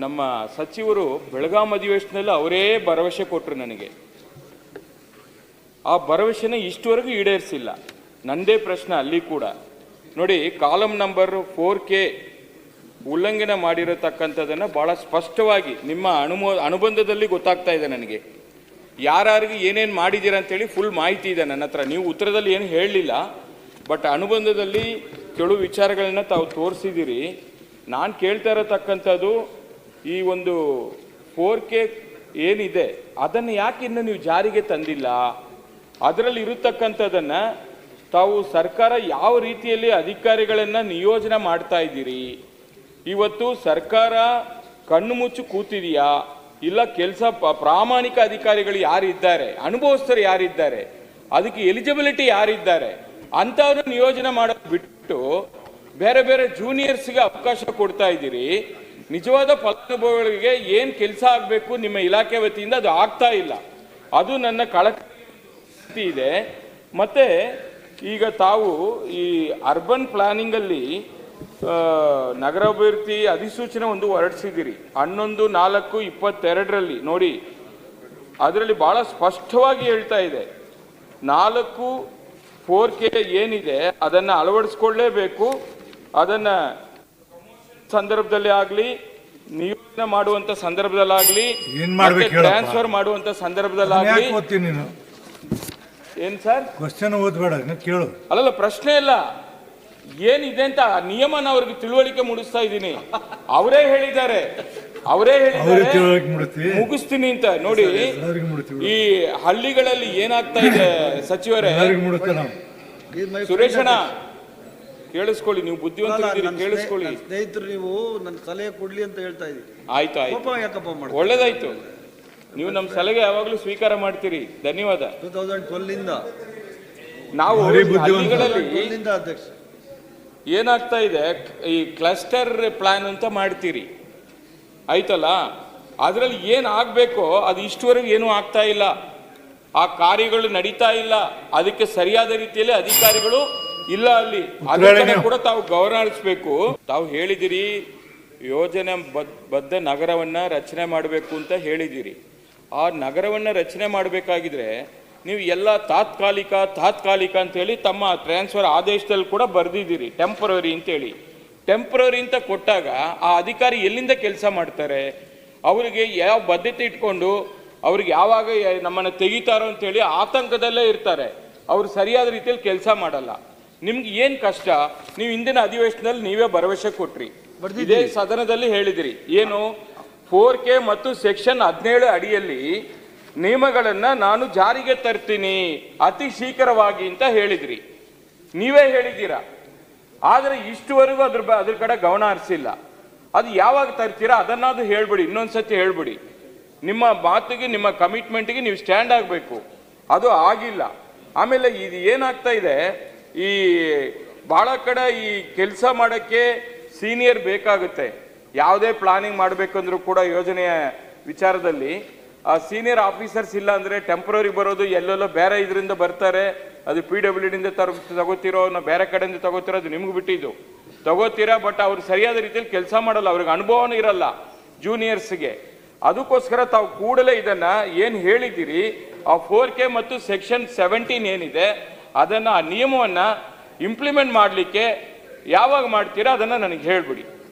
ನಮ್ಮ ಸಚಿವರು ಬೆಳಗಾಂ ಅಧಿವೇಶನದಲ್ಲಿ ಅವರೇ ಭರವಸೆ ಕೊಟ್ಟರು ನನಗೆ. ಆ ಭರವಸೆನ ಇಷ್ಟವರೆಗೂ ಈಡೇರಿಸಿಲ್ಲ. ನಂದೇ ಪ್ರಶ್ನೆ ಅಲ್ಲಿ ಕೂಡ ನೋಡಿ, ಕಾಲಮ್ ನಂಬರ್ 4K ಉಲ್ಲಂಘನೆ ಮಾಡಿರತಕ್ಕಂಥದ್ದನ್ನು ಭಾಳ ಸ್ಪಷ್ಟವಾಗಿ ನಿಮ್ಮ ಅನುಬಂಧದಲ್ಲಿ ಗೊತ್ತಾಗ್ತಾ ಇದೆ ನನಗೆ. ಯಾರ್ಯಾರಿಗೆ ಏನೇನು ಮಾಡಿದ್ದೀರಾ ಅಂತೇಳಿ ಫುಲ್ ಮಾಹಿತಿ ಇದೆ ನನ್ನ ಹತ್ರ. ನೀವು ಉತ್ತರದಲ್ಲಿ ಏನು ಹೇಳಲಿಲ್ಲ, ಬಟ್ ಅನುಬಂಧದಲ್ಲಿ ಕೆಲವು ವಿಚಾರಗಳನ್ನ ತಾವು ತೋರಿಸಿದ್ದೀರಿ. ನಾನು ಕೇಳ್ತಾ ಇರತಕ್ಕಂಥದ್ದು ಈ ಒಂದು 4K ಏನಿದೆ ಅದನ್ನು ಯಾಕೆ ಇನ್ನು ನೀವು ಜಾರಿಗೆ ತಂದಿಲ್ಲ? ಅದರಲ್ಲಿ ಇರತಕ್ಕಂಥದ್ದನ್ನು ತಾವು ಸರ್ಕಾರ ಯಾವ ರೀತಿಯಲ್ಲಿ ಅಧಿಕಾರಿಗಳನ್ನು ನಿಯೋಜನೆ ಮಾಡ್ತಾ ಇದ್ದೀರಿ? ಇವತ್ತು ಸರ್ಕಾರ ಕಣ್ಣು ಮುಚ್ಚಿ ಕೂತಿದೆಯಾ, ಇಲ್ಲ ಕೆಲಸ ಪ್ರಾಮಾಣಿಕ ಅಧಿಕಾರಿಗಳು ಯಾರಿದ್ದಾರೆ, ಅನುಭವಸ್ಥರು ಯಾರಿದ್ದಾರೆ, ಅದಕ್ಕೆ ಎಲಿಜಿಬಿಲಿಟಿ ಯಾರಿದ್ದಾರೆ ಅಂಥವ್ರು ನಿಯೋಜನೆ ಮಾಡೋದು ಬಿಟ್ಟು ಬೇರೆ ಬೇರೆ ಜೂನಿಯರ್ಸ್ಗೆ ಅವಕಾಶ ಕೊಡ್ತಾ ಇದ್ದೀರಿ. ನಿಜವಾದ ಫಲಾನುಭವಿಗಳಿಗೆ ಏನು ಕೆಲಸ ಆಗಬೇಕು ನಿಮ್ಮ ಇಲಾಖೆ ವತಿಯಿಂದ ಅದು ಆಗ್ತಾ ಇಲ್ಲ. ಅದು ನನ್ನ ಕಳಕಳಿ ಇದೆ. ಮತ್ತು ಈಗ ತಾವು ಈ ಅರ್ಬನ್ ಪ್ಲಾನಿಂಗಲ್ಲಿ ನಗರಾಭಿವೃದ್ಧಿ ಅಧಿಸೂಚನೆ ಒಂದು ಹೊರಡಿಸಿದ್ದೀರಿ 11/4/22 ನೋಡಿ. ಅದರಲ್ಲಿ ಭಾಳ ಸ್ಪಷ್ಟವಾಗಿ ಹೇಳ್ತಾ ಇದೆ 4 ಏನಿದೆ ಅದನ್ನು ಅಳವಡಿಸ್ಕೊಳ್ಳೇಬೇಕು. ಅದನ್ನು ಸಂದರ್ಭದಲ್ಲಿ ಆಗಲಿ, ನಿಯೋಜನೆ ಮಾಡುವಂಥ ಸಂದರ್ಭದಲ್ಲಾಗಲಿ, ಟ್ರಾನ್ಸ್ಫರ್ ಮಾಡುವಂಥ ಸಂದರ್ಭದಲ್ಲಾಗಲಿ. ಏನು ಸರ್ ಕ್ವಶನ್ ಓದಬೇಡ, ಕೇಳು. ಅಲ್ಲಲ್ಲ, ಪ್ರಶ್ನೆ ಇಲ್ಲ, ಏನಿದೆ ಅಂತ ನಿಯಮನ ಅವ್ರಿಗೆ ತಿಳುವಳಿಕೆ ಮೂಡಿಸ್ತಾ ಇದ್ದೀನಿ. ಅವರೇ ಹೇಳಿದ್ದಾರೆ ಮುಗಿಸ್ತೀನಿ ಅಂತ. ನೋಡಿ, ಈ ಹಳ್ಳಿಗಳಲ್ಲಿ ಏನಾಗ್ತಾ ಇದೆ ಸಚಿವರೇ, ಸುರೇಶಣ್ಣ ಕೇಳಿಸ್ಕೊಳ್ಳಿ, ನೀವು ಬುದ್ಧಿವಂತರಿದ್ದೀರಿ, ಕೇಳಿಸ್ಕೊಳ್ಳಿ. ಸ್ನೇಹಿತರು, ನೀವು ನನ್ನ ಸಲಹೆ ಕೊಡ್ಲಿ ಅಂತ ಹೇಳ್ತಾ ಇದ್ದೀವಿ. ಆಯ್ತು ಒಳ್ಳೇದಾಯ್ತು. ನೀವು ನಮ್ಮ ಸಲಹೆ ಯಾವಾಗಲೂ ಸ್ವೀಕಾರ ಮಾಡ್ತೀರಿ, ಧನ್ಯವಾದ. 2012 ನಾವು ಹಳ್ಳಿಗಳಲ್ಲಿ ಏನಾಗ್ತಾ ಇದೆ, ಈ ಕ್ಲಸ್ಟರ್ ಪ್ಲಾನ್ ಅಂತ ಮಾಡ್ತೀರಿ, ಆಯ್ತಲ್ಲ, ಅದರಲ್ಲಿ ಏನು ಆಗಬೇಕೋ ಅದು ಇಷ್ಟುವರೆಗೂ ಏನೂ ಆಗ್ತಾ ಇಲ್ಲ. ಆ ಕಾರ್ಯಗಳು ನಡೀತಾ ಇಲ್ಲ, ಅದಕ್ಕೆ ಸರಿಯಾದ ರೀತಿಯಲ್ಲಿ ಅಧಿಕಾರಿಗಳು ಇಲ್ಲ ಅಲ್ಲಿ. ಅದನ್ನು ಕೂಡ ತಾವು ಗಮನ ಹರಿಸಬೇಕು. ತಾವು ಹೇಳಿದಿರಿ ಯೋಜನೆ ಬದ್ಧ ನಗರವನ್ನು ರಚನೆ ಮಾಡಬೇಕು ಅಂತ ಹೇಳಿದಿರಿ. ಆ ನಗರವನ್ನು ರಚನೆ ಮಾಡಬೇಕಾಗಿದ್ರೆ ನೀವು ಎಲ್ಲ ತಾತ್ಕಾಲಿಕ ಅಂತೇಳಿ ತಮ್ಮ ಟ್ರಾನ್ಸ್ಫರ್ ಆದೇಶದಲ್ಲಿ ಕೂಡ ಬರೆದಿದ್ದೀರಿ ಟೆಂಪರರಿ ಅಂತೇಳಿ. ಟೆಂಪರರಿ ಅಂತ ಕೊಟ್ಟಾಗ ಆ ಅಧಿಕಾರಿ ಎಲ್ಲಿಂದ ಕೆಲಸ ಮಾಡ್ತಾರೆ? ಅವರಿಗೆ ಯಾವ ಬದ್ಧತೆ ಇಟ್ಕೊಂಡು ಅವ್ರಿಗೆ ಯಾವಾಗ ನಮ್ಮನ್ನು ತೆಗಿತಾರೋ ಅಂತೇಳಿ ಆತಂಕದಲ್ಲೇ ಇರ್ತಾರೆ. ಅವರು ಸರಿಯಾದ ರೀತಿಯಲ್ಲಿ ಕೆಲಸ ಮಾಡಲ್ಲ. ನಿಮ್ಗೆ ಏನು ಕಷ್ಟ? ನೀವು ಇಂದಿನ ಅಧಿವೇಶನದಲ್ಲಿ ನೀವೇ ಭರವಸೆ ಕೊಟ್ರಿ, ಇದೇ ಸದನದಲ್ಲಿ ಹೇಳಿದಿರಿ, ಏನು 4K ಮತ್ತು ಸೆಕ್ಷನ್ 17 ಅಡಿಯಲ್ಲಿ ನಿಯಮಗಳನ್ನು ನಾನು ಜಾರಿಗೆ ತರ್ತೀನಿ ಅತಿ ಶೀಘ್ರವಾಗಿ ಅಂತ ಹೇಳಿದ್ರಿ, ನೀವೇ ಹೇಳಿದ್ದೀರಾ. ಆದರೆ ಇಷ್ಟುವರೆಗೂ ಅದ್ರ ಕಡೆ ಗಮನ ಹರಿಸಿಲ್ಲ. ಅದು ಯಾವಾಗ ತರ್ತೀರಾ ಅದನ್ನಾದ್ರು ಹೇಳ್ಬಿಡಿ, ಇನ್ನೊಂದ್ಸತಿ ಹೇಳ್ಬಿಡಿ. ನಿಮ್ಮ ಮಾತಿಗೆ, ನಿಮ್ಮ ಕಮಿಟ್ಮೆಂಟ್ಗೆ ನೀವು ಸ್ಟ್ಯಾಂಡ್ ಆಗಬೇಕು. ಅದು ಆಗಿಲ್ಲ. ಆಮೇಲೆ ಇದು ಏನಾಗ್ತಾ ಇದೆ, ಈ ಭಾಳ ಕಡೆ ಈ ಕೆಲಸ ಮಾಡೋಕ್ಕೆ ಸೀನಿಯರ್ ಬೇಕಾಗುತ್ತೆ. ಯಾವುದೇ ಪ್ಲಾನಿಂಗ್ ಮಾಡಬೇಕಂದ್ರೂ ಕೂಡ ಯೋಜನೆಯ ವಿಚಾರದಲ್ಲಿ ಆ ಸೀನಿಯರ್ ಆಫೀಸರ್ಸ್ ಇಲ್ಲ ಅಂದರೆ ಟೆಂಪ್ರರಿ ಬರೋದು ಎಲ್ಲೆಲ್ಲೋ ಬೇರೆ ಇದರಿಂದ ಬರ್ತಾರೆ. ಅದು PWDಯಿಂದ ತಗೋತಿರೋ, ಬೇರೆ ಕಡೆಯಿಂದ ತಗೋತಿರೋ, ಅದು ನಿಮ್ಗೆ ಬಿಟ್ಟಿದ್ದು ತಗೋತೀರಾ. ಬಟ್ ಅವ್ರು ಸರಿಯಾದ ರೀತಿಯಲ್ಲಿ ಕೆಲಸ ಮಾಡಲ್ಲ, ಅವ್ರಿಗೆ ಅನುಭವನೂ ಇರಲ್ಲ ಜೂನಿಯರ್ಸ್ಗೆ. ಅದಕ್ಕೋಸ್ಕರ ತಾವು ಕೂಡಲೇ ಇದನ್ನು ಏನು ಹೇಳಿದ್ದೀರಿ, ಆ 4K ಮತ್ತು ಸೆಕ್ಷನ್ 17 ಏನಿದೆ ಅದನ್ನು, ಆ ನಿಯಮವನ್ನು ಇಂಪ್ಲಿಮೆಂಟ್ ಮಾಡಲಿಕ್ಕೆ ಯಾವಾಗ ಮಾಡ್ತೀರಾ ಅದನ್ನು ನನಗೆ ಹೇಳ್ಬಿಡಿ.